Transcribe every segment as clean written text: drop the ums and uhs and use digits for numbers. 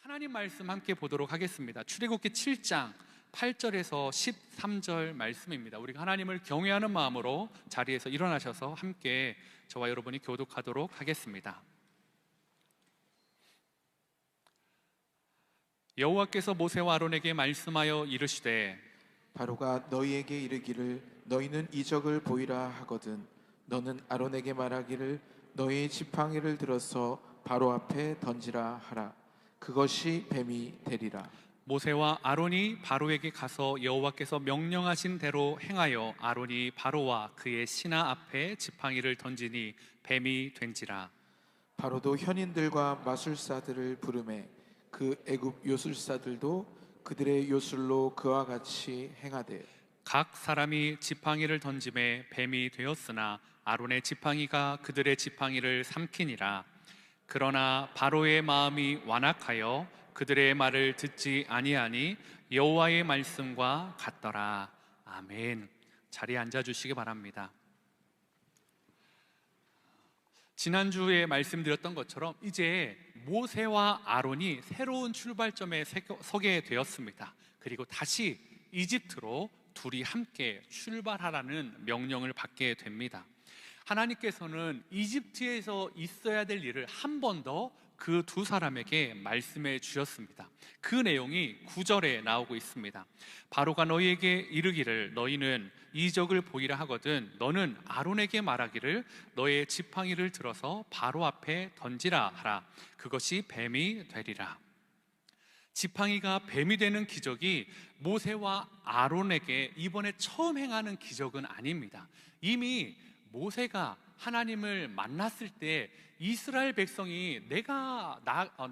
하나님 말씀 함께 보도록 하겠습니다. 출애굽기 7장 8절에서 13절 말씀입니다. 우리가 하나님을 경외하는 마음으로 자리에서 일어나셔서 함께 저와 여러분이 교독하도록 하겠습니다. 여호와께서 모세와 아론에게 말씀하여 이르시되 바로가 너희에게 이르기를 너희는 이적을 보이라 하거든 너는 아론에게 말하기를 너희 지팡이를 들어서 바로 앞에 던지라 하라. 그것이 뱀이 되리라. 모세와 아론이 바로에게 가서 여호와께서 명령하신 대로 행하여 아론이 바로와 그의 신하 앞에 지팡이를 던지니 뱀이 된지라. 바로도 현인들과 마술사들을 부르매 그 애굽 요술사들도 그들의 요술로 그와 같이 행하되 각 사람이 지팡이를 던짐에 뱀이 되었으나 아론의 지팡이가 그들의 지팡이를 삼키니라. 그러나 바로의 마음이 완악하여 그들의 말을 듣지 아니하니 여호와의 말씀과 같더라. 아멘. 자리에 앉아주시기 바랍니다. 지난주에 말씀드렸던 것처럼 이제 모세와 아론이 새로운 출발점에 서게 되었습니다. 그리고 다시 이집트로 둘이 함께 출발하라는 명령을 받게 됩니다. 하나님께서는 이집트에서 있어야 될 일을 한 번 더 그 두 사람에게 말씀해 주셨습니다. 그 내용이 9절에 나오고 있습니다. 바로가 너희에게 이르기를 너희는 이적을 보이라 하거든 너는 아론에게 말하기를 너의 지팡이를 들어서 바로 앞에 던지라 하라. 그것이 뱀이 되리라. 지팡이가 뱀이 되는 기적이 모세와 아론에게 이번에 처음 행하는 기적은 아닙니다. 이미 모세가 하나님을 만났을 때 이스라엘 백성이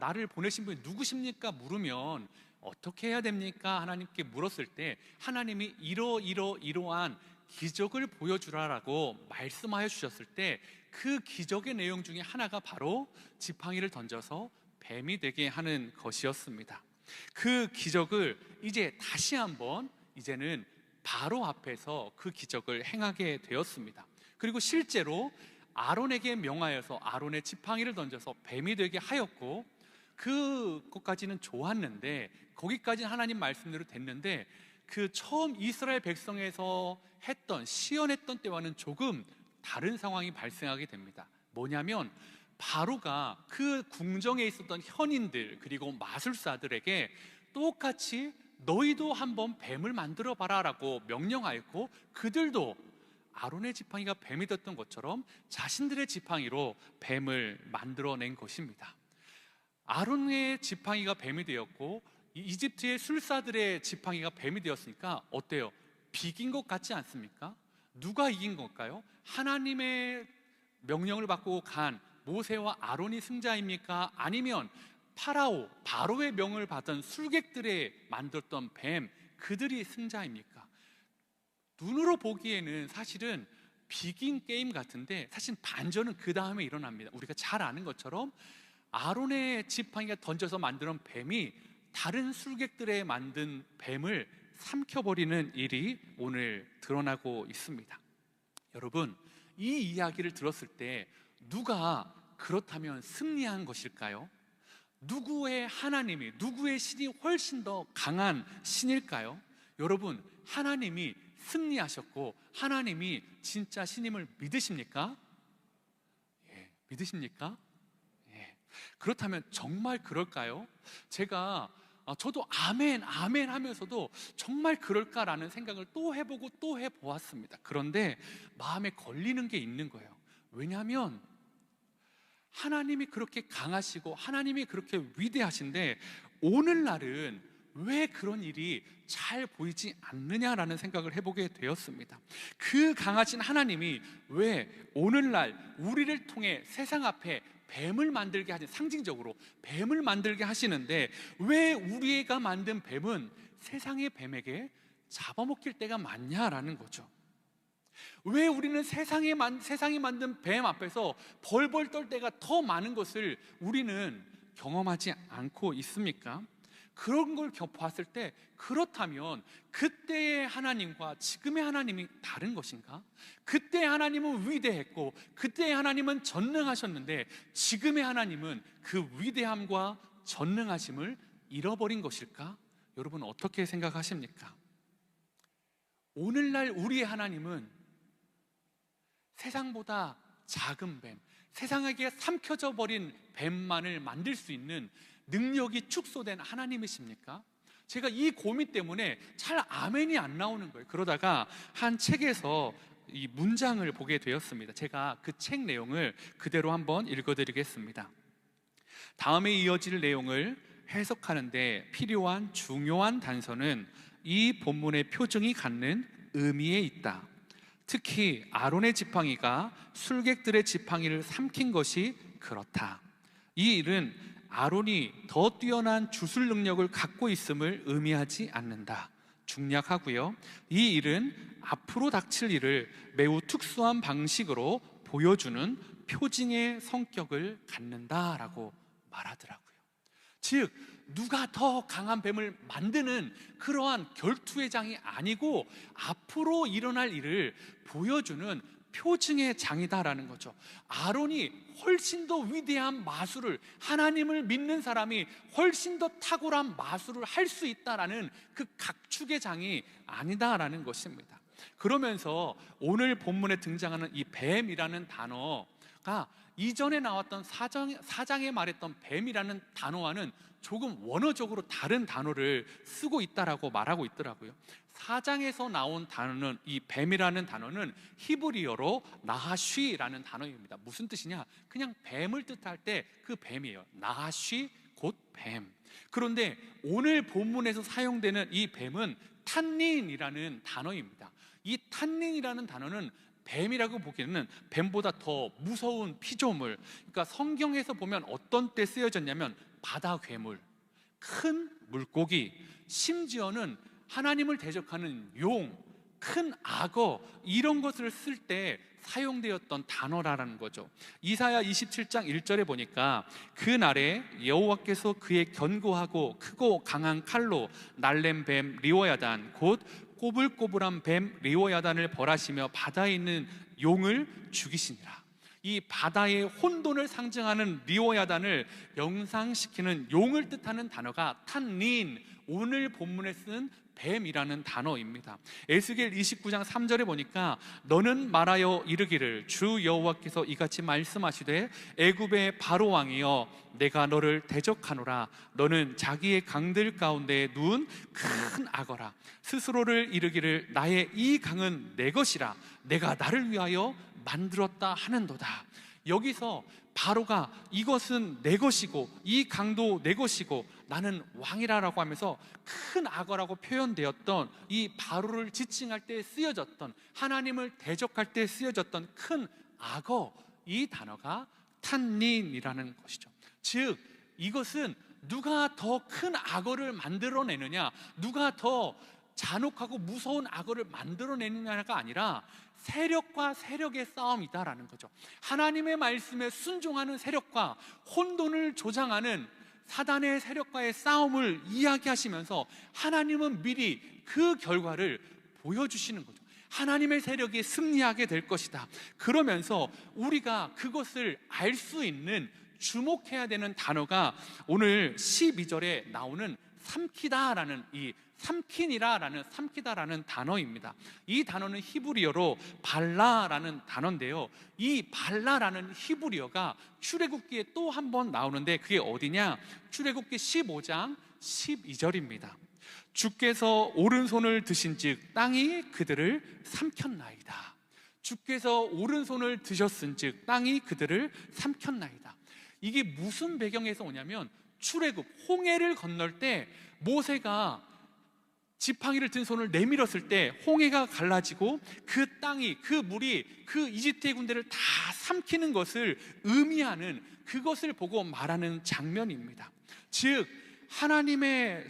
나를 보내신 분이 누구십니까? 물으면 어떻게 해야 됩니까? 하나님께 물었을 때 하나님이 이러한 기적을 보여주라라고 말씀하여 주셨을 때 그 기적의 내용 중에 하나가 바로 지팡이를 던져서 뱀이 되게 하는 것이었습니다. 그 기적을 이제 다시 한번 이제는 바로 앞에서 그 기적을 행하게 되었습니다. 그리고 실제로 아론에게 명하여서 아론의 지팡이를 던져서 뱀이 되게 하였고 그것까지는 좋았는데 거기까지는 하나님 말씀대로 됐는데 그 처음 이스라엘 백성에서 시연했던 때와는 조금 다른 상황이 발생하게 됩니다. 뭐냐면 바로가 그 궁정에 있었던 현인들 그리고 마술사들에게 똑같이 너희도 한번 뱀을 만들어 봐라 라고 명령하였고 그들도 아론의 지팡이가 뱀이 됐던 것처럼 자신들의 지팡이로 뱀을 만들어낸 것입니다. 아론의 지팡이가 뱀이 되었고 이집트의 술사들의 지팡이가 뱀이 되었으니까 어때요? 비긴 것 같지 않습니까? 누가 이긴 걸까요? 하나님의 명령을 받고 간 모세와 아론이 승자입니까? 아니면 바로의 명을 받은 술객들의 만들었던 뱀 그들이 승자입니까? 눈으로 보기에는 사실은 비긴 게임 같은데 사실 반전은 그 다음에 일어납니다. 우리가 잘 아는 것처럼 아론의 지팡이가 던져서 만든 뱀이 다른 술객들의 만든 뱀을 삼켜버리는 일이 오늘 드러나고 있습니다. 여러분, 이 이야기를 들었을 때 누가 그렇다면 승리한 것일까요? 누구의 하나님이, 누구의 신이 훨씬 더 강한 신일까요? 여러분, 하나님이 승리하셨고 하나님이 진짜 신임을 믿으십니까? 예, 믿으십니까? 예. 그렇다면 정말 그럴까요? 저도 아멘 하면서도 정말 그럴까라는 생각을 또 해보고 또 해보았습니다. 그런데 마음에 걸리는 게 있는 거예요. 왜냐하면 하나님이 그렇게 강하시고 하나님이 그렇게 위대하신데 오늘날은 왜 그런 일이 잘 보이지 않느냐라는 생각을 해보게 되었습니다. 그 강하신 하나님이 왜 오늘날 우리를 통해 세상 앞에 뱀을 만들게 하신, 상징적으로 뱀을 만들게 하시는데 왜 우리가 만든 뱀은 세상의 뱀에게 잡아먹힐 때가 많냐라는 거죠. 왜 우리는 세상이 만든 뱀 앞에서 벌벌 떨 때가 더 많은 것을 우리는 경험하지 않고 있습니까? 그런 걸 봤을 때 그렇다면 그때의 하나님과 지금의 하나님이 다른 것인가? 그때의 하나님은 위대했고 그때의 하나님은 전능하셨는데 지금의 하나님은 그 위대함과 전능하심을 잃어버린 것일까? 여러분 어떻게 생각하십니까? 오늘날 우리의 하나님은 세상보다 작은 뱀, 세상에게 삼켜져 버린 뱀만을 만들 수 있는 능력이 축소된 하나님이십니까? 제가 이 고민 때문에 잘 아멘이 안 나오는 거예요. 그러다가 한 책에서 이 문장을 보게 되었습니다. 제가 그 책 내용을 그대로 한번 읽어드리겠습니다. 다음에 이어질 내용을 해석하는데 필요한 중요한 단서는 이 본문의 표정이 갖는 의미에 있다. 특히 아론의 지팡이가 술객들의 지팡이를 삼킨 것이 그렇다. 이 일은 아론이 더 뛰어난 주술 능력을 갖고 있음을 의미하지 않는다. 중략하고요. 이 일은 앞으로 닥칠 일을 매우 특수한 방식으로 보여주는 표징의 성격을 갖는다라고 말하더라고요. 즉 누가 더 강한 뱀을 만드는 그러한 결투의 장이 아니고 앞으로 일어날 일을 보여주는 표징의 장이다라는 거죠. 아론이 훨씬 더 위대한 마술을, 하나님을 믿는 사람이 훨씬 더 탁월한 마술을 할 수 있다라는 그 각축의 장이 아니다라는 것입니다. 그러면서 오늘 본문에 등장하는 이 뱀이라는 단어가 이전에 나왔던 사장에 말했던 뱀이라는 단어와는 조금 원어적으로 다른 단어를 쓰고 있다라고 말하고 있더라고요. 사장에서 나온 단어는, 이 뱀이라는 단어는 히브리어로 나하쉬라는 단어입니다. 무슨 뜻이냐? 그냥 뱀을 뜻할 때 그 뱀이에요. 나하쉬 곧 뱀. 그런데 오늘 본문에서 사용되는 이 뱀은 탄닌이라는 단어입니다. 이 탄닌이라는 단어는 뱀이라고 보기에는 뱀보다 더 무서운 피조물, 그러니까 성경에서 보면 어떤 때 쓰여졌냐면 바다 괴물, 큰 물고기, 심지어는 하나님을 대적하는 용, 큰 악어, 이런 것을 쓸 때 사용되었던 단어라는 거죠. 이사야 27장 1절에 보니까 그날에 여호와께서 그의 견고하고 크고 강한 칼로 날랜 뱀 리워야단 곧 꼬불꼬불한 뱀 리워야단을 벌하시며 바다에 있는 용을 죽이시니라. 이 바다의 혼돈을 상징하는 리워야단을 영상시키는 용을 뜻하는 단어가 탄닌, 오늘 본문에 쓴 뱀이라는 단어입니다. 에스겔 29장 3절에 보니까 너는 말하여 이르기를 주 여호와께서 이같이 말씀하시되 애굽의 바로 왕이여 내가 너를 대적하노라. 너는 자기의 강들 가운데 누운 큰 악어라. 스스로를 이르기를 나의 이 강은 내 것이라 내가 나를 위하여 만들었다 하는도다. 여기서 바로가 이것은 내 것이고 이 강도 내 것이고 나는 왕이라라고 하면서 큰 악어라고 표현되었던 이 바로를 지칭할 때 쓰여졌던, 하나님을 대적할 때 쓰여졌던 큰 악어, 이 단어가 탄닌이라는 것이죠. 즉 이것은 누가 더 큰 악어를 만들어내느냐, 누가 더 잔혹하고 무서운 악어를 만들어내느냐가 아니라 세력과 세력의 싸움이다라는 거죠. 하나님의 말씀에 순종하는 세력과 혼돈을 조장하는 사단의 세력과의 싸움을 이야기하시면서 하나님은 미리 그 결과를 보여주시는 거죠. 하나님의 세력이 승리하게 될 것이다. 그러면서 우리가 그것을 알 수 있는, 주목해야 되는 단어가 오늘 12절에 나오는 삼키다라는 이 삼키다라는 단어입니다. 이 단어는 히브리어로 발라라는 단어인데요, 이 발라라는 히브리어가 출애굽기에 또 한 번 나오는데 그게 어디냐? 출애굽기 15장 12절입니다. 주께서 오른손을 드신즉 땅이 그들을 삼켰나이다. 주께서 오른손을 드셨은즉 땅이 그들을 삼켰나이다. 이게 무슨 배경에서 오냐면 출애굽, 홍해를 건널 때 모세가 지팡이를 든 손을 내밀었을 때 홍해가 갈라지고 그 땅이, 그 물이 그 이집트의 군대를 다 삼키는 것을 의미하는, 그것을 보고 말하는 장면입니다. 즉 하나님의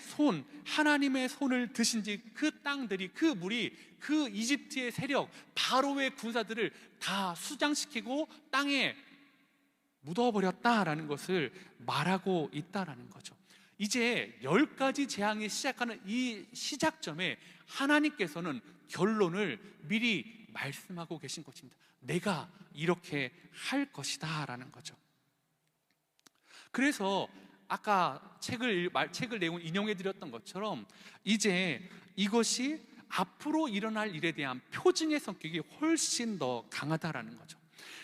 손을 드신지 그 땅들이, 그 물이 그 이집트의 세력, 바로의 군사들을 다 수장시키고 땅에 묻어버렸다라는 것을 말하고 있다라는 거죠. 이제 10가지 재앙이 시작하는 이 시작점에 하나님께서는 결론을 미리 말씀하고 계신 것입니다. 내가 이렇게 할 것이다 라는 거죠. 그래서 아까 책을 내용 인용해 드렸던 것처럼 이제 이것이 앞으로 일어날 일에 대한 표징의 성격이 훨씬 더 강하다라는 거죠.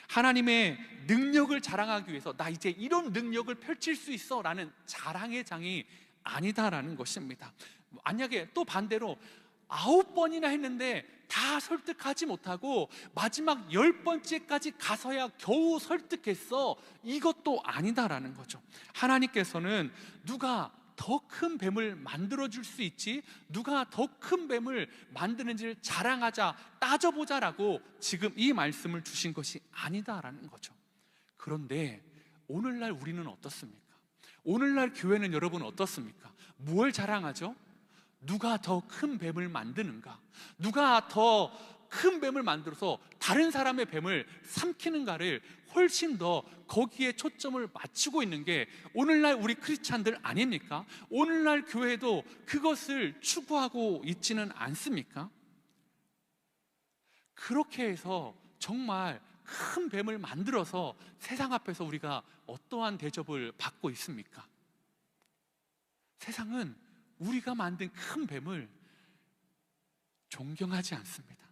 하나님의 능력을 자랑하기 위해서 나 이제 이런 능력을 펼칠 수 있어 라는 자랑의 장이 아니다라는 것입니다. 만약에 또 반대로 9번이나 했는데 다 설득하지 못하고 마지막 10번째까지 가서야 겨우 설득했어, 이것도 아니다라는 거죠. 하나님께서는 누가 더 큰 뱀을 만들어 줄 수 있지, 누가 더 큰 뱀을 만드는지를 자랑하자, 따져보자라고 지금 이 말씀을 주신 것이 아니다라는 거죠. 그런데 오늘날 우리는 어떻습니까? 오늘날 교회는 여러분 어떻습니까? 뭘 자랑하죠? 누가 더 큰 뱀을 만드는가? 누가 더 큰 뱀을 만들어서 다른 사람의 뱀을 삼키는가를 훨씬 더 거기에 초점을 맞추고 있는 게 오늘날 우리 크리스찬들 아닙니까? 오늘날 교회도 그것을 추구하고 있지는 않습니까? 그렇게 해서 정말 큰 뱀을 만들어서 세상 앞에서 우리가 어떠한 대접을 받고 있습니까? 세상은 우리가 만든 큰 뱀을 존경하지 않습니다.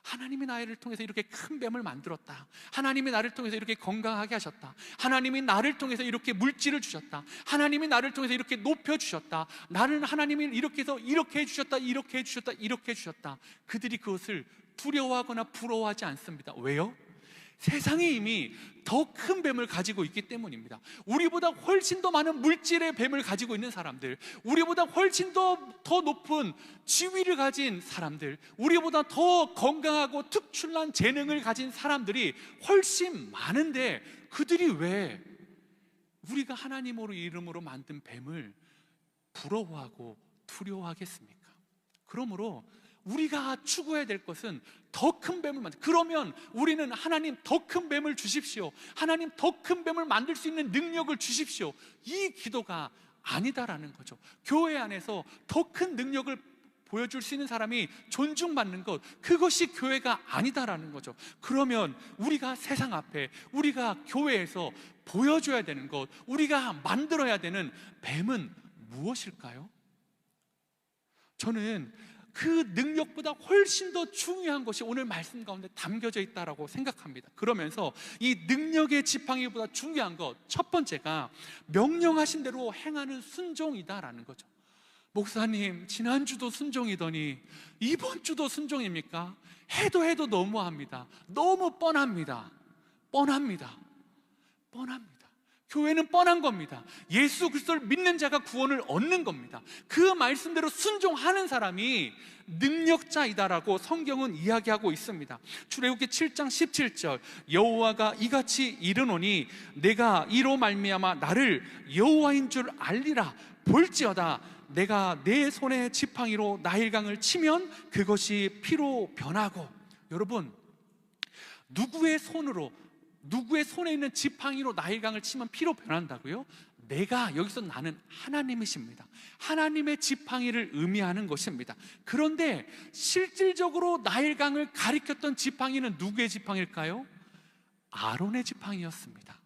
하나님이 나를 통해서 이렇게 큰 뱀을 만들었다, 하나님이 나를 통해서 이렇게 건강하게 하셨다, 하나님이 나를 통해서 이렇게 물질을 주셨다, 하나님이 나를 통해서 이렇게 높여주셨다, 나는 하나님이 이렇게 해서 이렇게 해주셨다, 이렇게 해주셨다, 이렇게 해주셨다, 그들이 그것을 두려워하거나 부러워하지 않습니다. 왜요? 세상이 이미 더 큰 뱀을 가지고 있기 때문입니다. 우리보다 훨씬 더 많은 물질의 뱀을 가지고 있는 사람들, 우리보다 훨씬 더 높은 지위를 가진 사람들, 우리보다 더 건강하고 특출난 재능을 가진 사람들이 훨씬 많은데 그들이 왜 우리가 하나님으로 이름으로 만든 뱀을 부러워하고 두려워하겠습니까? 그러므로 우리가 추구해야 될 것은 더 큰 뱀을 만들, 그러면 우리는 하나님 더 큰 뱀을 주십시오, 하나님 더 큰 뱀을 만들 수 있는 능력을 주십시오, 이 기도가 아니다라는 거죠. 교회 안에서 더 큰 능력을 보여줄 수 있는 사람이 존중받는 것, 그것이 교회가 아니다라는 거죠. 그러면 우리가 세상 앞에, 우리가 교회에서 보여줘야 되는 것, 우리가 만들어야 되는 뱀은 무엇일까요? 저는 그 능력보다 훨씬 더 중요한 것이 오늘 말씀 가운데 담겨져 있다고 생각합니다. 그러면서 이 능력의 지팡이보다 중요한 것, 첫 번째가 명령하신 대로 행하는 순종이다라는 거죠. 목사님, 지난주도 순종이더니 이번 주도 순종입니까? 해도 너무합니다. 너무 뻔합니다. 교회는 뻔한 겁니다. 예수 그리스도를 믿는 자가 구원을 얻는 겁니다. 그 말씀대로 순종하는 사람이 능력자이다라고 성경은 이야기하고 있습니다. 출애굽기 7장 17절, 여호와가 이같이 이르노니 내가 이로 말미암아 나를 여호와인 줄 알리라. 볼지어다 내가 내 손에 지팡이로 나일강을 치면 그것이 피로 변하고. 여러분, 누구의 손에 있는 지팡이로 나일강을 치면 피로 변한다고요? 내가, 여기서 나는 하나님이십니다. 하나님의 지팡이를 의미하는 것입니다. 그런데 실질적으로 나일강을 가리켰던 지팡이는 누구의 지팡이일까요? 아론의 지팡이였습니다.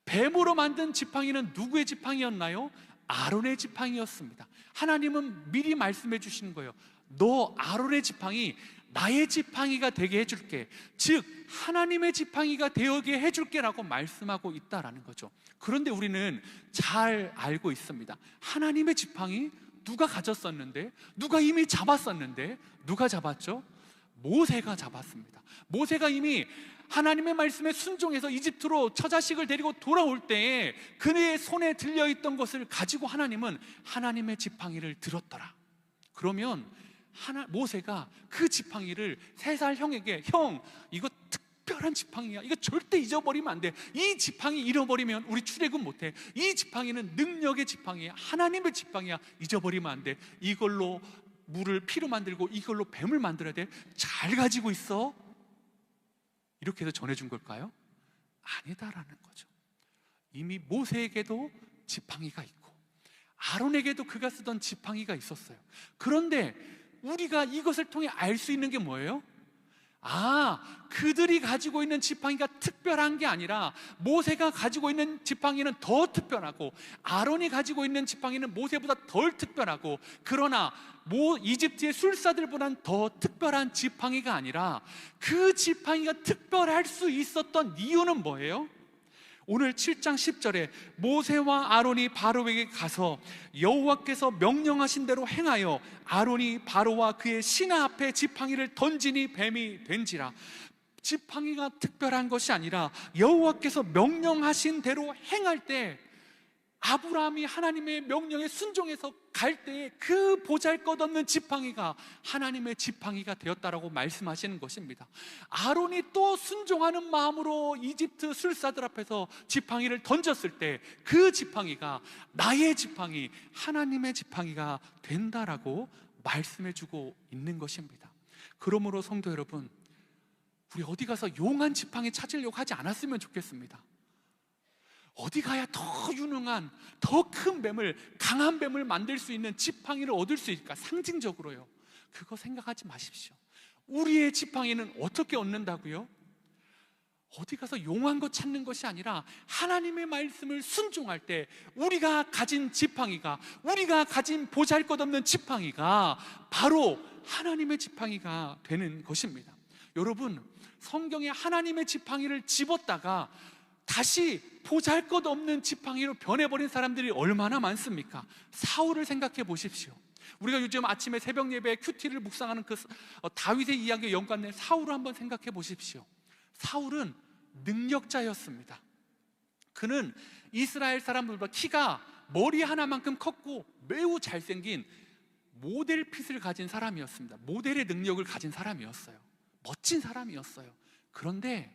뱀으로 만든 지팡이는 누구의 지팡이였나요? 아론의 지팡이였습니다. 하나님은 미리 말씀해 주시는 거예요. 너 아론의 지팡이 나의 지팡이가 되게 해줄게, 즉 하나님의 지팡이가 되게 해줄게 라고 말씀하고 있다라는 거죠. 그런데 우리는 잘 알고 있습니다. 하나님의 지팡이 누가 가졌었는데, 누가 이미 잡았었는데, 누가 잡았죠? 모세가 잡았습니다. 모세가 이미 하나님의 말씀에 순종해서 이집트로 처자식을 데리고 돌아올 때에 그의 손에 들려있던 것을 가지고 하나님은 하나님의 지팡이를 들었더라. 그러면 모세가 그 지팡이를 3살 형에게, 형 이거 특별한 지팡이야, 이거 절대 잊어버리면 안 돼, 이 지팡이 잃어버리면 우리 출애굽 못해, 이 지팡이는 능력의 지팡이야, 하나님의 지팡이야, 잊어버리면 안 돼, 이걸로 물을 피로 만들고 이걸로 뱀을 만들어야 돼, 잘 가지고 있어, 이렇게 해서 전해준 걸까요? 아니다라는 거죠. 이미 모세에게도 지팡이가 있고 아론에게도 그가 쓰던 지팡이가 있었어요. 그런데 우리가 이것을 통해 알 수 있는 게 뭐예요? 그들이 가지고 있는 지팡이가 특별한 게 아니라 모세가 가지고 있는 지팡이는 더 특별하고 아론이 가지고 있는 지팡이는 모세보다 덜 특별하고, 그러나 이집트의 술사들보다는 더 특별한 지팡이가 아니라 그 지팡이가 특별할 수 있었던 이유는 뭐예요? 오늘 7장 10절에 모세와 아론이 바로에게 가서 여호와께서 명령하신 대로 행하여 아론이 바로와 그의 신하 앞에 지팡이를 던지니 뱀이 된지라. 지팡이가 특별한 것이 아니라 여호와께서 명령하신 대로 행할 때, 아브라함이 하나님의 명령에 순종해서 갈 때에 그 보잘것없는 지팡이가 하나님의 지팡이가 되었다라고 말씀하시는 것입니다. 아론이 또 순종하는 마음으로 이집트 술사들 앞에서 지팡이를 던졌을 때 그 지팡이가 나의 지팡이, 하나님의 지팡이가 된다라고 말씀해주고 있는 것입니다. 그러므로 성도 여러분, 우리 어디 가서 용한 지팡이 찾으려고 하지 않았으면 좋겠습니다. 어디 가야 더 유능한, 더 큰 뱀을, 강한 뱀을 만들 수 있는 지팡이를 얻을 수 있을까? 상징적으로요. 그거 생각하지 마십시오. 우리의 지팡이는 어떻게 얻는다고요? 어디 가서 용한 것 찾는 것이 아니라 하나님의 말씀을 순종할 때 우리가 가진 지팡이가, 우리가 가진 보잘것없는 지팡이가 바로 하나님의 지팡이가 되는 것입니다. 여러분, 성경에 하나님의 지팡이를 집었다가 다시 보잘것없는 지팡이로 변해버린 사람들이 얼마나 많습니까? 사울을 생각해 보십시오. 우리가 요즘 아침에 새벽 예배에 큐티를 묵상하는 그 다윗의 이야기에 연관된 사울을 한번 생각해 보십시오. 사울은 능력자였습니다. 그는 이스라엘 사람들보다 키가 머리 하나만큼 컸고 매우 잘생긴 모델핏을 가진 사람이었습니다. 모델의 능력을 가진 사람이었어요. 멋진 사람이었어요. 그런데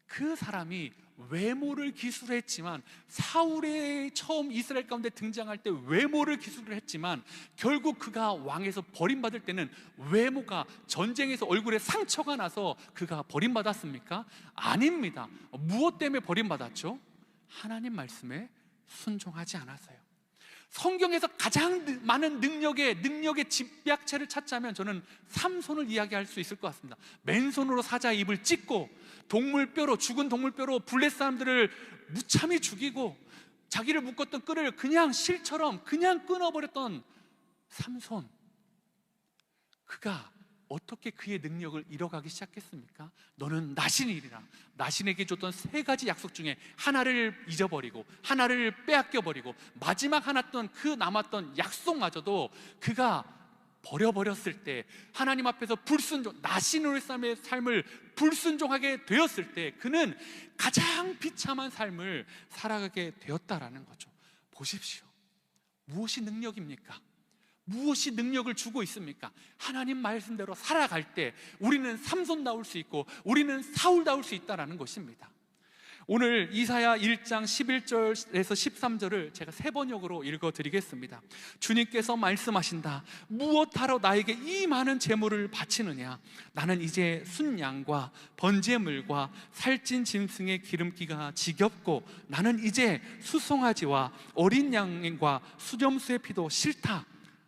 그 사람이 외모를 기술을 했지만, 사울의 처음 이스라엘 가운데 등장할 때 외모를 기술을 했지만 결국 그가 왕에서 버림받을 때는 외모가, 전쟁에서 얼굴에 상처가 나서 그가 버림받았습니까? 아닙니다. 무엇 때문에 버림받았죠? 하나님 말씀에 순종하지 않아서요. 성경에서 가장 많은 능력의 집약체를 찾자면 저는 삼손을 이야기할 수 있을 것 같습니다. 맨손으로 사자의 입을 찢고 동물뼈로, 죽은 동물뼈로 블레 사람들을 무참히 죽이고 자기를 묶었던 끈을 그냥 실처럼 그냥 끊어버렸던 삼손. 그가 어떻게 그의 능력을 잃어가기 시작했습니까? 너는 나신이리라. 나신에게 줬던 3가지 약속 중에 하나를 잊어버리고 하나를 빼앗겨버리고 마지막 하나 그 남았던 약속마저도 그가 버려버렸을 때, 하나님 앞에서 나신으로의 삶을 불순종하게 되었을 때 그는 가장 비참한 삶을 살아가게 되었다라는 거죠. 보십시오. 무엇이 능력입니까? 무엇이 능력을 주고 있습니까? 하나님 말씀대로 살아갈 때 우리는 삼손다울 수 있고 우리는 사울다울 수 있다는 것입니다. 오늘 이사야 1장 11절에서 13절을 제가 3번역으로 읽어드리겠습니다. 주님께서 말씀하신다. 무엇하러 나에게 이 많은 재물을 바치느냐? 나는 이제 순양과 번제물과 살찐 짐승의 기름기가 지겹고 나는 이제 수송아지와 어린 양과 수렴수의 피도 싫다.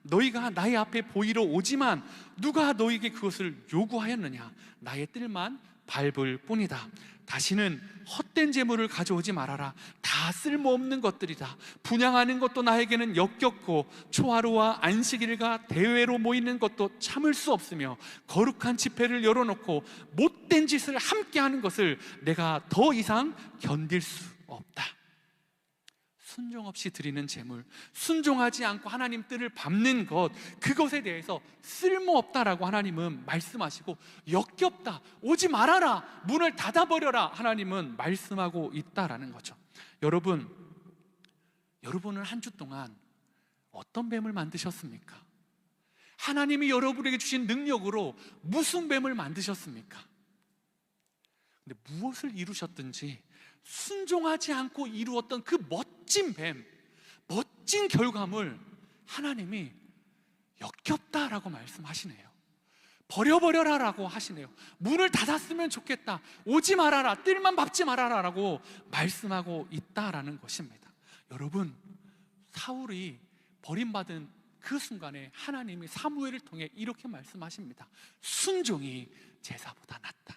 너희가 나의 앞에 보이러 오지만 누가 너희에게 그것을 요구하였느냐? 나의 뜰만 밟을 뿐이다. 다시는 헛된 재물을 가져오지 말아라. 다 쓸모없는 것들이다. 분향하는 것도 나에게는 역겹고 초하루와 안식일과 대회로 모이는 것도 참을 수 없으며 거룩한 집회를 열어놓고 못된 짓을 함께하는 것을 내가 더 이상 견딜 수 없다. 순종 없이 드리는 재물, 순종하지 않고 하나님 뜻을 밟는 것, 그것에 대해서 쓸모없다라고 하나님은 말씀하시고, 역겹다, 오지 말아라, 문을 닫아버려라, 하나님은 말씀하고 있다라는 거죠. 여러분은 한 주 동안 어떤 뱀을 만드셨습니까? 하나님이 여러분에게 주신 능력으로 무슨 뱀을 만드셨습니까? 근데 무엇을 이루셨든지 순종하지 않고 이루었던 그 멋진 뱀, 멋진 결과물, 하나님이 역겹다라고 말씀하시네요. 버려버려라 라고 하시네요. 문을 닫았으면 좋겠다, 오지 말아라, 뜰만 밟지 말아라 라고 말씀하고 있다라는 것입니다. 여러분, 사울이 버림받은 그 순간에 하나님이 사무엘을 통해 이렇게 말씀하십니다. 순종이 제사보다 낫다.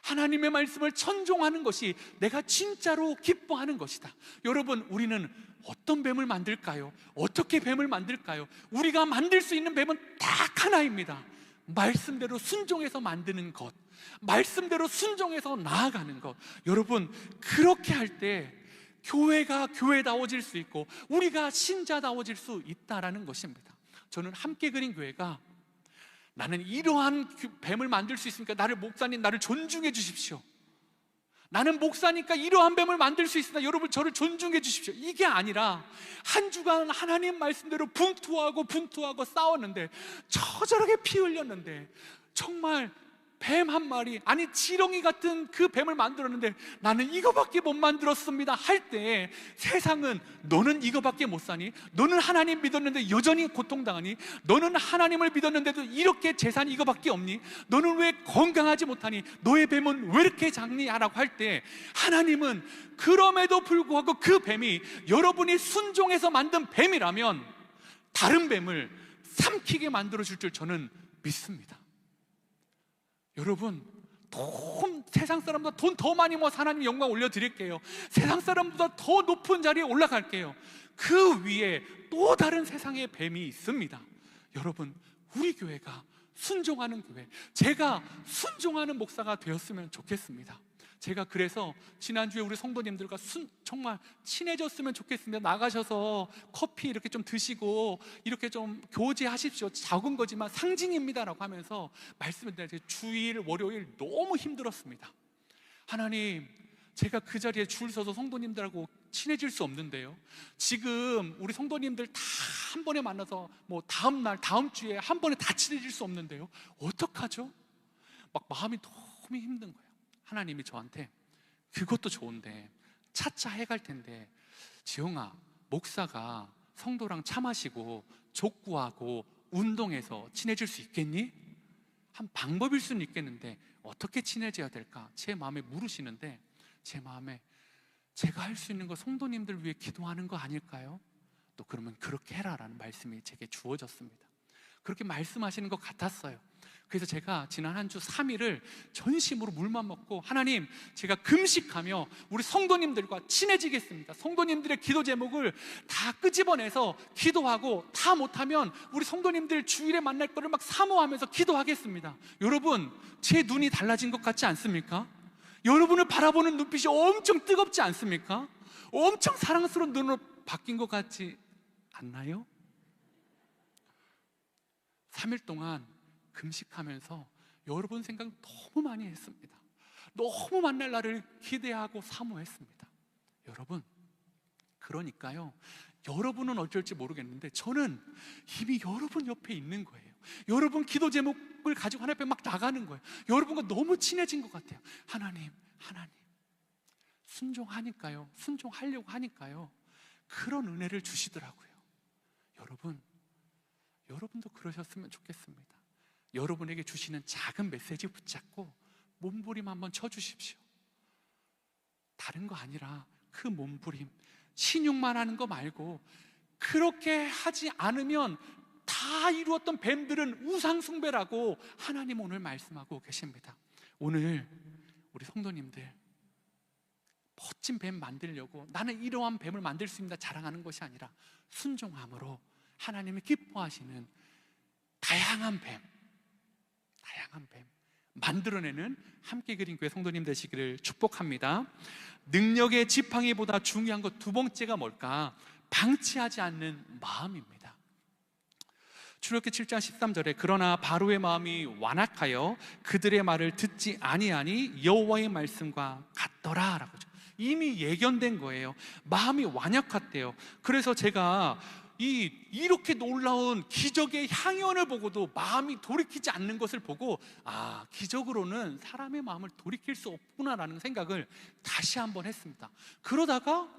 하나님의 말씀을 천종하는 것이 내가 진짜로 기뻐하는 것이다. 여러분, 우리는 어떤 뱀을 만들까요? 어떻게 뱀을 만들까요? 우리가 만들 수 있는 뱀은 딱 하나입니다. 말씀대로 순종해서 만드는 것, 말씀대로 순종해서 나아가는 것. 여러분, 그렇게 할 때 교회가 교회다워질 수 있고 우리가 신자다워질 수 있다라는 것입니다. 저는 함께 그린 교회가, 나는 이러한 뱀을 만들 수 있으니까 나를 목사님, 나를 존중해 주십시오. 나는 목사니까 이러한 뱀을 만들 수 있으니까 여러분 저를 존중해 주십시오. 이게 아니라 한 주간 하나님 말씀대로 분투하고 싸웠는데, 처절하게 피 흘렸는데, 정말 뱀 한 마리, 아니 지렁이 같은 그 뱀을 만들었는데 나는 이거밖에 못 만들었습니다 할 때, 세상은 너는 이거밖에 못 사니? 너는 하나님 믿었는데 여전히 고통당하니? 너는 하나님을 믿었는데도 이렇게 재산이 이거밖에 없니? 너는 왜 건강하지 못하니? 너의 뱀은 왜 이렇게 작니? 라고 할 때, 하나님은 그럼에도 불구하고 그 뱀이 여러분이 순종해서 만든 뱀이라면 다른 뱀을 삼키게 만들어 줄 줄 저는 믿습니다. 여러분, 세상 사람보다 돈 더 많이 모아서 하나님 영광 올려드릴게요. 세상 사람보다 더 높은 자리에 올라갈게요. 그 위에 또 다른 세상의 뱀이 있습니다. 여러분, 우리 교회가 순종하는 교회, 제가 순종하는 목사가 되었으면 좋겠습니다. 제가 그래서 지난주에 우리 성도님들과 정말 친해졌으면 좋겠습니다. 나가셔서 커피 이렇게 좀 드시고 이렇게 좀 교제하십시오. 작은 거지만 상징입니다라고 하면서 말씀을 드렸는데, 주일 월요일 너무 힘들었습니다. 하나님, 제가 그 자리에 줄 서서 성도님들하고 친해질 수 없는데요, 지금 우리 성도님들 다 한 번에 만나서 뭐 다음 날, 다음 주에 한 번에 다 친해질 수 없는데요, 어떡하죠? 막 마음이 너무 힘든 거예요. 하나님이 저한테, 그것도 좋은데 차차 해갈 텐데, 지용아, 목사가 성도랑 차 마시고 족구하고 운동해서 친해질 수 있겠니? 한 방법일 수는 있겠는데 어떻게 친해져야 될까? 제 마음에 물으시는데, 제 마음에 제가 할 수 있는 거 성도님들 위해 기도하는 거 아닐까요? 또 그러면 그렇게 해라라는 말씀이 제게 주어졌습니다. 그렇게 말씀하시는 것 같았어요. 그래서 제가 지난 한 주 3일을 전심으로 물만 먹고, 하나님, 제가 금식하며 우리 성도님들과 친해지겠습니다. 성도님들의 기도 제목을 다 끄집어내서 기도하고, 다 못하면 우리 성도님들 주일에 만날 거를 막 사모하면서 기도하겠습니다. 여러분, 제 눈이 달라진 것 같지 않습니까? 여러분을 바라보는 눈빛이 엄청 뜨겁지 않습니까? 엄청 사랑스러운 눈으로 바뀐 것 같지 않나요? 3일 동안 금식하면서 여러분 생각 너무 많이 했습니다. 너무 만날 날을 기대하고 사모했습니다. 여러분, 그러니까요, 여러분은 어쩔지 모르겠는데 저는 이미 여러분 옆에 있는 거예요. 여러분 기도 제목을 가지고 하나님 앞에 막 나가는 거예요. 여러분과 너무 친해진 것 같아요. 하나님, 순종하니까요, 순종하려고 하니까요, 그런 은혜를 주시더라고요. 여러분도 그러셨으면 좋겠습니다. 여러분에게 주시는 작은 메시지 붙잡고 몸부림 한번 쳐주십시오. 다른 거 아니라 그 몸부림, 신용만 하는 거 말고, 그렇게 하지 않으면 다 이루었던 뱀들은 우상숭배라고 하나님 오늘 말씀하고 계십니다. 오늘 우리 성도님들, 멋진 뱀 만들려고 나는 이러한 뱀을 만들 수 있다 자랑하는 것이 아니라, 순종함으로 하나님이 기뻐하시는 다양한 뱀 만들어내는 함께 그린 교회 성도님 되시기를 축복합니다. 능력의 지팡이보다 중요한 것 두 번째가 뭘까? 방치하지 않는 마음입니다. 출애굽기 7장 13절에 그러나 바로의 마음이 완악하여 그들의 말을 듣지 아니하니 여호와의 말씀과 같더라 라고 이미 예견된 거예요. 마음이 완악했대요. 그래서 제가 이렇게 놀라운 기적의 향연을 보고도 마음이 돌이키지 않는 것을 보고, 기적으로는 사람의 마음을 돌이킬 수 없구나라는 생각을 다시 한번 했습니다. 그러다가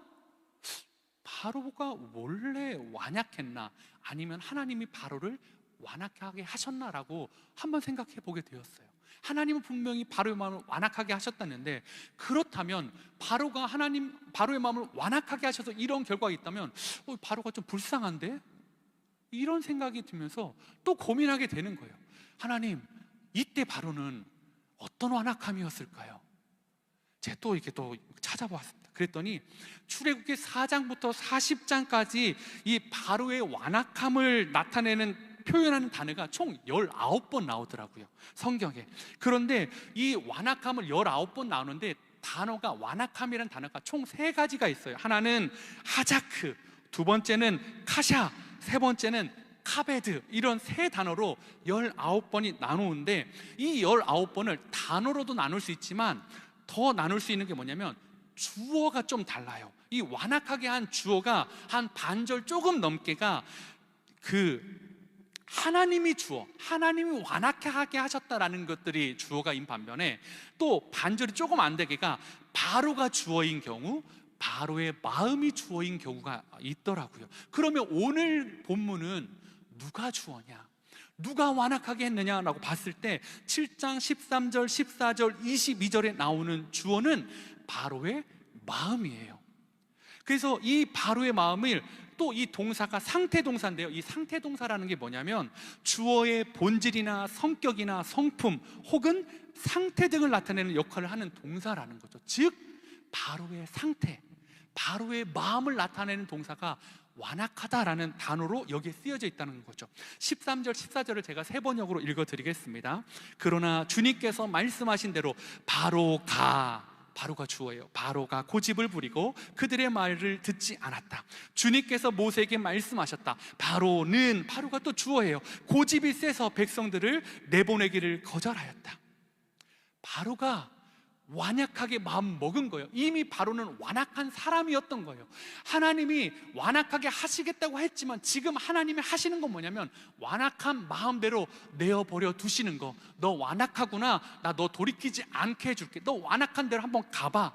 바로가 원래 완약했나, 아니면 하나님이 바로를 완악하게 하셨나라고 한번 생각해 보게 되었어요. 하나님은 분명히 바로의 마음을 완악하게 하셨다는데, 그렇다면 바로가 바로의 마음을 완악하게 하셔서 이런 결과가 있다면 바로가 좀 불쌍한데? 이런 생각이 들면서 또 고민하게 되는 거예요. 하나님, 이때 바로는 어떤 완악함이었을까요? 제가 또 이렇게 또 찾아보았습니다. 그랬더니 출애굽기 4장부터 40장까지 이 바로의 완악함을 나타내는 표현하는 단어가 총 19번 나오더라고요, 성경에. 그런데 이 완악함을 19번 나오는데 단어가, 완악함이라는 단어가 총 3가지가 있어요. 하나는 하자크, 두 번째는 카샤, 세 번째는 카베드. 이런 3단어로 19번이 나누는데, 이 19번을 단어로도 나눌 수 있지만 더 나눌 수 있는 게 뭐냐면 주어가 좀 달라요. 이 완악하게 한 주어가 한 반절 조금 넘게가 하나님이 주어, 하나님이 완악하게 하셨다라는 것들이 주어가인 반면에, 또 반절이 조금 안 되게가 바로가 주어인 경우, 바로의 마음이 주어인 경우가 있더라고요. 그러면 오늘 본문은 누가 주어냐, 누가 완악하게 했느냐라고 봤을 때 7장 13절, 14절, 22절에 나오는 주어는 바로의 마음이에요. 그래서 이 바로의 마음을, 또 이 동사가 상태 동사인데요, 이 상태 동사라는 게 뭐냐면 주어의 본질이나 성격이나 성품 혹은 상태 등을 나타내는 역할을 하는 동사라는 거죠. 즉 바로의 상태, 바로의 마음을 나타내는 동사가 완악하다라는 단어로 여기에 쓰여져 있다는 거죠. 13절, 14절을 제가 3번역으로 읽어드리겠습니다. 그러나 주님께서 말씀하신 대로 바로가 주어예요. 바로가 고집을 부리고 그들의 말을 듣지 않았다. 주님께서 모세에게 말씀하셨다. 바로가 또 주어예요. 고집이 세서 백성들을 내보내기를 거절하였다. 바로가 완악하게 마음 먹은 거예요. 이미 바로는 완악한 사람이었던 거예요. 하나님이 완악하게 하시겠다고 했지만 지금 하나님이 하시는 건 뭐냐면 완악한 마음대로 내어버려 두시는 거. 너 완악하구나, 나 너 돌이키지 않게 해줄게. 너 완악한 대로 한번 가봐.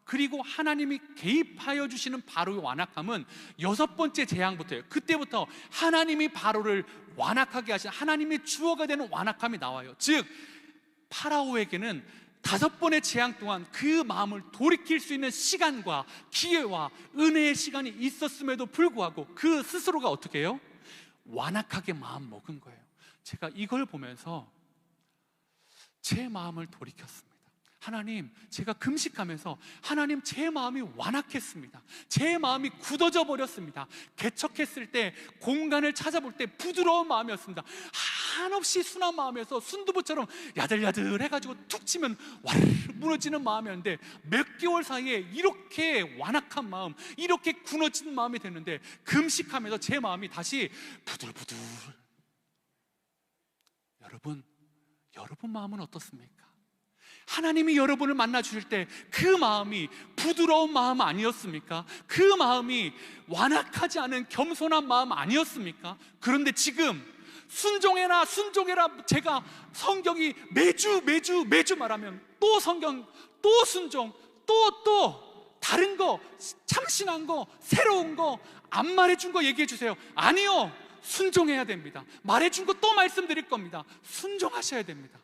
그리고 하나님이 개입하여 주시는 바로의 완악함은 6번째 재앙부터예요. 그때부터 하나님이 바로를 완악하게 하신, 하나님의 주어가 되는 완악함이 나와요. 즉 파라오에게는 5번의 재앙 동안 그 마음을 돌이킬 수 있는 시간과 기회와 은혜의 시간이 있었음에도 불구하고 그 스스로가 어떻게 해요? 완악하게 마음 먹은 거예요. 제가 이걸 보면서 제 마음을 돌이켰습니다. 하나님, 제가 금식하면서 하나님, 제 마음이 완악했습니다. 제 마음이 굳어져 버렸습니다. 개척했을 때, 공간을 찾아볼 때 부드러운 마음이었습니다. 한없이 순한 마음에서 순두부처럼 야들야들 해가지고 툭 치면 와르르 무너지는 마음이었는데, 몇 개월 사이에 이렇게 완악한 마음, 이렇게 굳어진 마음이 됐는데, 금식하면서 제 마음이 다시 부들부들. 여러분 마음은 어떻습니까? 하나님이 여러분을 만나 주실 때 그 마음이 부드러운 마음 아니었습니까? 그 마음이 완악하지 않은 겸손한 마음 아니었습니까? 그런데 지금 순종해라 제가 성경이 매주 말하면 또 성경, 또 순종, 또 다른 거, 참신한 거, 새로운 거 안 말해준 거 얘기해 주세요. 아니요, 순종해야 됩니다. 말해준 거 또 말씀드릴 겁니다. 순종하셔야 됩니다.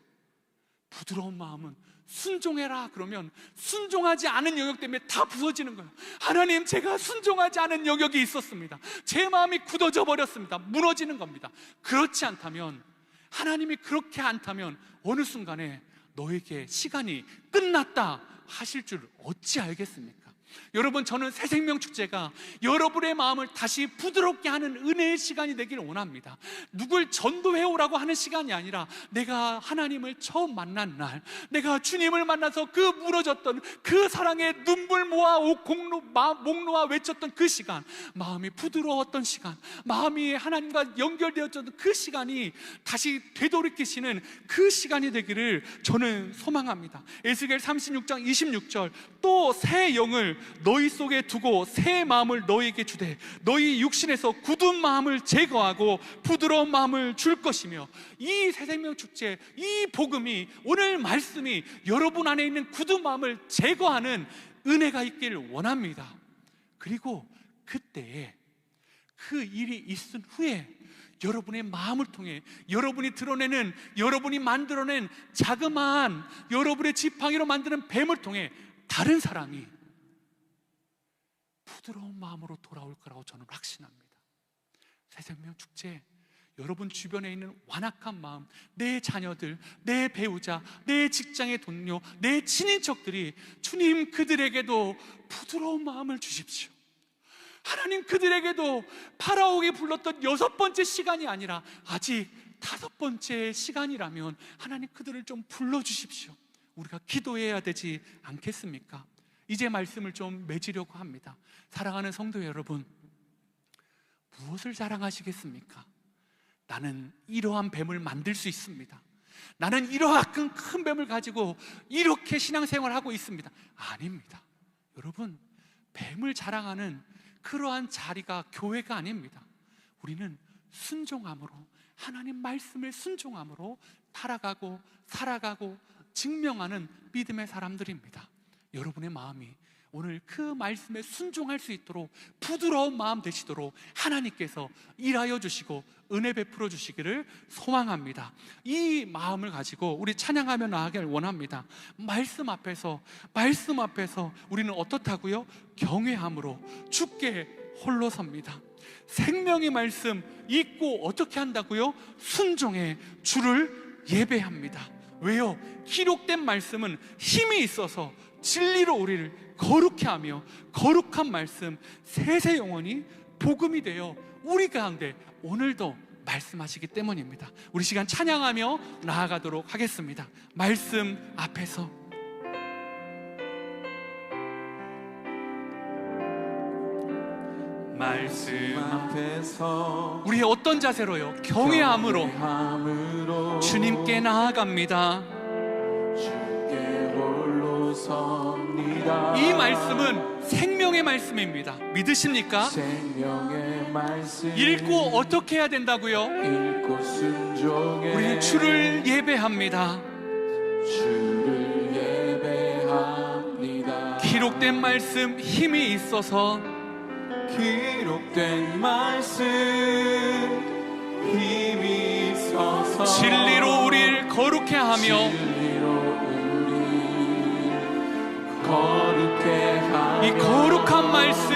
부드러운 마음은 순종해라 그러면 순종하지 않은 영역 때문에 다 부서지는 거예요. 하나님, 제가 순종하지 않은 영역이 있었습니다. 제 마음이 굳어져 버렸습니다. 무너지는 겁니다. 그렇지 않다면, 하나님이 그렇게 않다면 어느 순간에 너에게 시간이 끝났다 하실 줄 어찌 알겠습니까? 여러분, 저는 새생명축제가 여러분의 마음을 다시 부드럽게 하는 은혜의 시간이 되기를 원합니다. 누굴 전도해오라고 하는 시간이 아니라 내가 하나님을 처음 만난 날, 내가 주님을 만나서 그 무너졌던 그 사랑에 눈물 모아 목 놓아 외쳤던 그 시간, 마음이 부드러웠던 시간, 마음이 하나님과 연결되었던 그 시간이 다시 되돌이키시는 그 시간이 되기를 저는 소망합니다. 에스겔 36장 26절, 또 새 영을 너희 속에 두고 새 마음을 너희에게 주되 너희 육신에서 굳은 마음을 제거하고 부드러운 마음을 줄 것이며, 이 새생명 축제, 이 복음이, 오늘 말씀이 여러분 안에 있는 굳은 마음을 제거하는 은혜가 있기를 원합니다. 그리고 그때에 그 일이 있은 후에 여러분의 마음을 통해 여러분이 드러내는, 여러분이 만들어낸 자그마한 여러분의 지팡이로 만드는 뱀을 통해 다른 사람이 부드러운 마음으로 돌아올 거라고 저는 확신합니다. 새생명 축제, 여러분 주변에 있는 완악한 마음, 내 자녀들, 내 배우자, 내 직장의 동료, 내 친인척들이 주님 그들에게도 부드러운 마음을 주십시오. 하나님 그들에게도 파라오가 불렀던 6번째 시간이 아니라 아직 5번째 시간이라면 하나님 그들을 좀 불러주십시오. 우리가 기도해야 되지 않겠습니까? 이제 말씀을 좀 맺으려고 합니다. 사랑하는 성도 여러분, 무엇을 자랑하시겠습니까? 나는 이러한 뱀을 만들 수 있습니다. 나는 이러한 큰 뱀을 가지고 이렇게 신앙생활을 하고 있습니다. 아닙니다. 여러분, 뱀을 자랑하는 그러한 자리가 교회가 아닙니다. 우리는 순종함으로, 하나님 말씀을 순종함으로 살아가고 증명하는 믿음의 사람들입니다. 여러분의 마음이 오늘 그 말씀에 순종할 수 있도록 부드러운 마음 되시도록 하나님께서 일하여 주시고 은혜 베풀어 주시기를 소망합니다. 이 마음을 가지고 우리 찬양하며 나아가길 원합니다. 말씀 앞에서 우리는 어떻다고요? 경외함으로 주께 홀로 섭니다. 생명의 말씀 읽고 어떻게 한다고요? 순종해 주를 예배합니다. 왜요? 기록된 말씀은 힘이 있어서 진리로 우리를 거룩해 하며 거룩한 말씀 세세 영원히 복음이 되어 우리 가운데 오늘도 말씀하시기 때문입니다. 우리 시간 찬양하며 나아가도록 하겠습니다. 말씀 앞에서 말씀 앞에서 우리의 어떤 자세로요? 경외함으로 주님께 나아갑니다. 주께 홀로 섭니다. 이 말씀은 생명의 말씀입니다. 믿으십니까? 생명의 말씀 읽고 어떻게 해야 된다고요? 읽고 순종해 우리는 주를 예배합니다. 주를 예배합니다. 기록된 말씀 힘이 있어서 기록된 말씀 힘이 있어서 진리로 우리를 거룩해 하며 진리로 우리 거룩해 하며 이 거룩한 말씀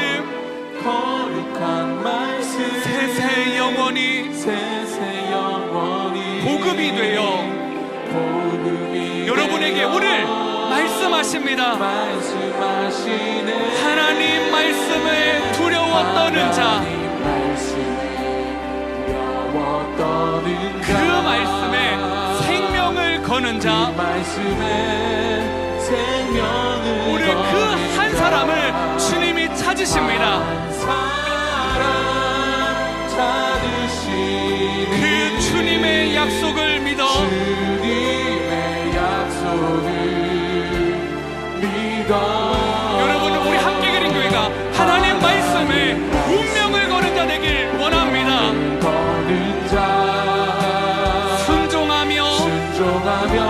세세 영원히 복음이 되어 여러분에게 오늘 말씀하십니다. 하나님 말씀에 두려워 떠는 자, 그 말씀에 생명을 거는 자, 오늘 그 한 사람을 주님이 찾으십니다. 그 주님의 약속을 믿어 여러분, 우리 함께 그린 교회가 하나님 말씀에 운명을 거는 자 되길 원합니다. 순종하며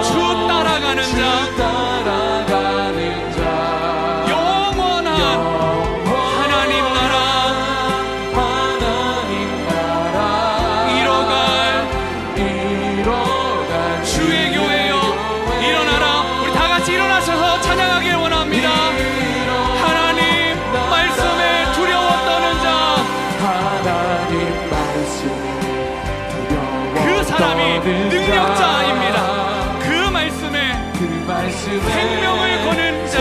주 따라가는 자, 영원한 하나님 나라 이뤄갈 주의 교회여 일어나라. 우리 다 같이 일어나셔서 찬양하길 원합니다. 하나님 말씀에 두려워 떠는 자, 그 사람이 능력자입니다. 그 말씀에 생명을 거는 자,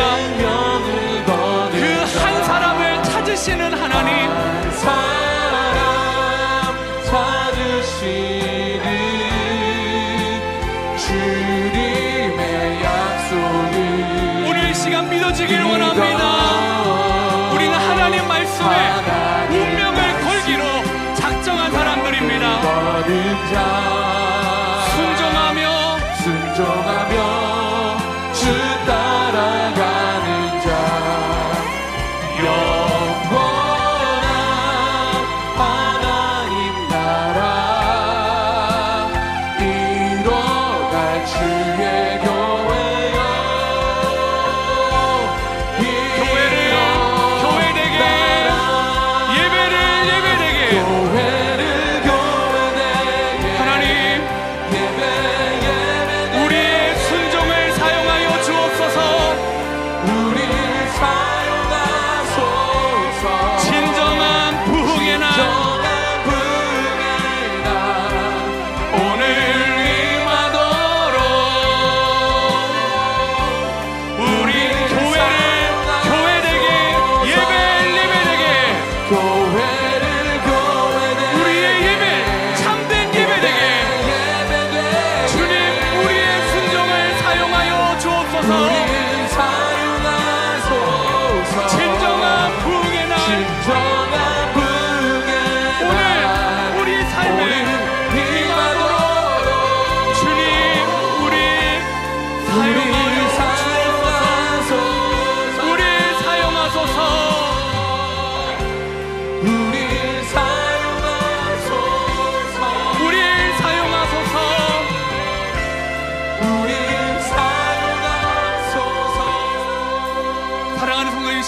그 한 사람을 찾으시는 하나님, 오늘 이 시간 믿어지길 원합니다. 우리는 하나님 말씀에 운명을 걸기로 작정한 사람들입니다. 순종하며 주 따라가는 자, 영원한 하나님 나라 이뤄갈 주의 교회여. 교회되게 예배되게 교회되게 하나님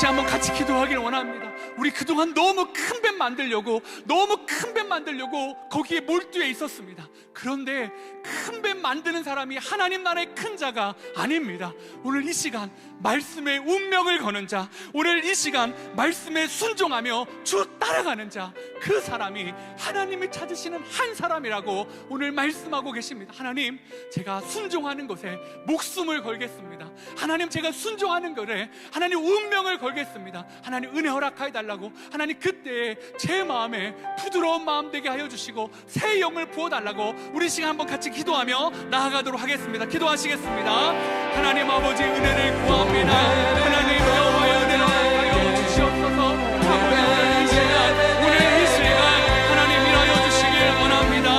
시간 한번 같이 기도하기를 원합니다. 우리 그동안 너무 큰 뱀 만들려고 거기에 몰두해 있었습니다. 그런데 큰 뱀 만드는 사람이 하나님 나라의 큰 자가 아닙니다. 오늘 이 시간 말씀에 운명을 거는 자, 오늘 이 시간 말씀에 순종하며 주 따라가는 자, 그 사람이 하나님이 찾으시는 한 사람이라고 오늘 말씀하고 계십니다. 하나님, 제가 순종하는 것에 목숨을 걸겠습니다. 하나님, 제가 순종하는 것에 하나님 운명을 걸겠습니다. 하나님, 은혜 허락하여 달라고. 하나님, 그때에 제 마음에 부드러운 마음 되게 하여 주시고 새 영을 부어달라고 우리 시간 한번 같이 기도하며 나아가도록 하겠습니다. 기도하시겠습니다. 하나님 아버지, 은혜를 구합니다. 하나님, 여호와의 은혜를 허락하여 주시옵소서. 오늘 이 시간 하나님 일하여 주시길 원합니다.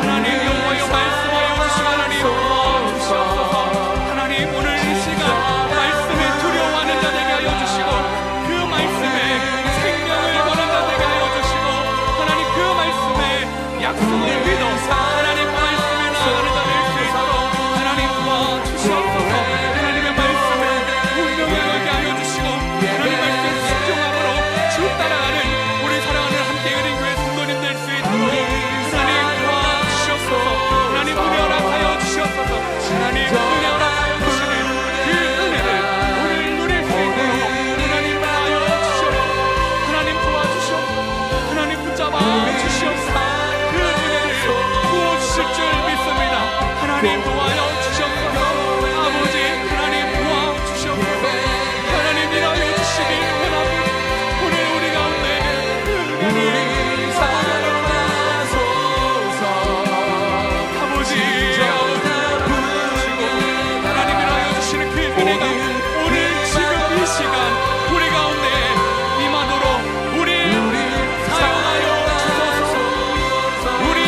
하나님, 여호와여 말씀하여 주시고 하나님 도와주시옵소서. 하나님, 오늘 이 시간 말씀에 두려워하는 자 되게 하여 주시고 그 말씀에 생명을 거는 자 되게 하여 주시고 하나님, 그 말씀에 약속을 믿어 하나님 말씀에 나아가는 자 될 수 있도록 하나님 도와주시옵소서. 하나님의 말씀에 운명을 걸게 하여 주시고 하나님 말씀에 순종함으로 주 따라가는 우리 사랑하는 함께 그린 교회 성도님 될 수 있도록 하나님 도와주시옵소서. 하나님, 은혜 허락하여 주시옵소서. 하나님, 은혜 허락하여 주시는 그 은혜를 오늘 누릴 수 있도록 하나님 하여 주시옵소서. 하나님 도와주시옵소서. 하나님 붙잡아 주시옵소서. 그 은혜를 부어주실 줄 믿습니다. 하나님 도와여 주시옵소서. 아버지, 하나님 도와주시옵소서. 하나님 일하여 주시길 원합니다. 오늘 우리 가운데 그 은혜를 아버지, 하나님 일하여 주시는 그 은혜가 오늘 지금 이 시간 우리 가운데 임하도록 우리 사용하여 주소서. 우리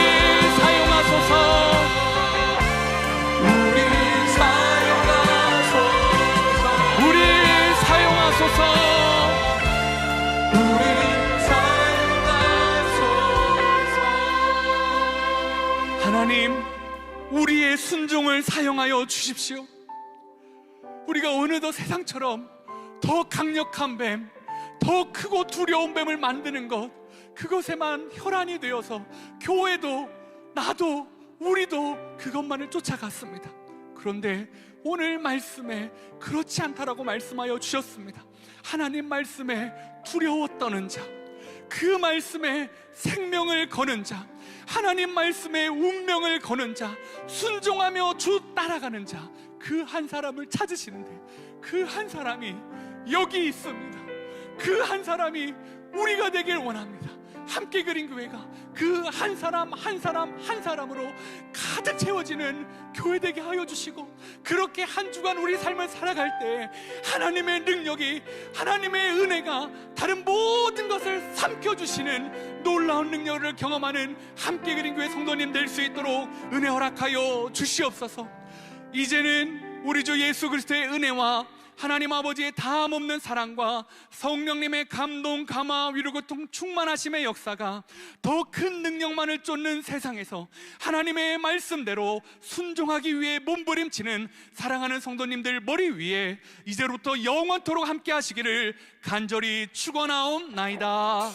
사용하소서. 우리 사용하소서. 하나님, 우리의 순종을 사용하여 주십시오. 우리가 어느덧 세상처럼 더 강력한 뱀, 더 크고 두려운 뱀을 만드는 것, 그것에만 혈안이 되어서 교회도 나도 우리도 그것만을 쫓아갔습니다. 그런데 오늘 말씀에 그렇지 않다라고 말씀하여 주셨습니다. 하나님 말씀에 두려워 떠는 자, 그 말씀에 생명을 거는 자, 하나님 말씀에 운명을 거는 자, 순종하며 주 따라가는 자, 그 한 사람을 찾으시는데 그 한 사람이 여기 있습니다. 그 한 사람이 우리가 되길 원합니다. 함께 그린 교회가 그 한 사람 한 사람으로 가득 채워지는 교회 되게 하여 주시고, 그렇게 한 주간 우리 삶을 살아갈 때 하나님의 능력이, 하나님의 은혜가 다른 모든 것을 삼켜주시는 놀라운 능력을 경험하는 함께 그린 교회 성도님 될 수 있도록 은혜 허락하여 주시옵소서. 이제는 우리 주 예수 그리스도의 은혜와 하나님 아버지의 다함없는 사랑과 성령님의 감동, 감화, 위로, 고통, 충만하심의 역사가 더 큰 능력만을 쫓는 세상에서 하나님의 말씀대로 순종하기 위해 몸부림치는 사랑하는 성도님들 머리 위에 이제부터 영원토록 함께 하시기를 간절히 축원하옵나이다.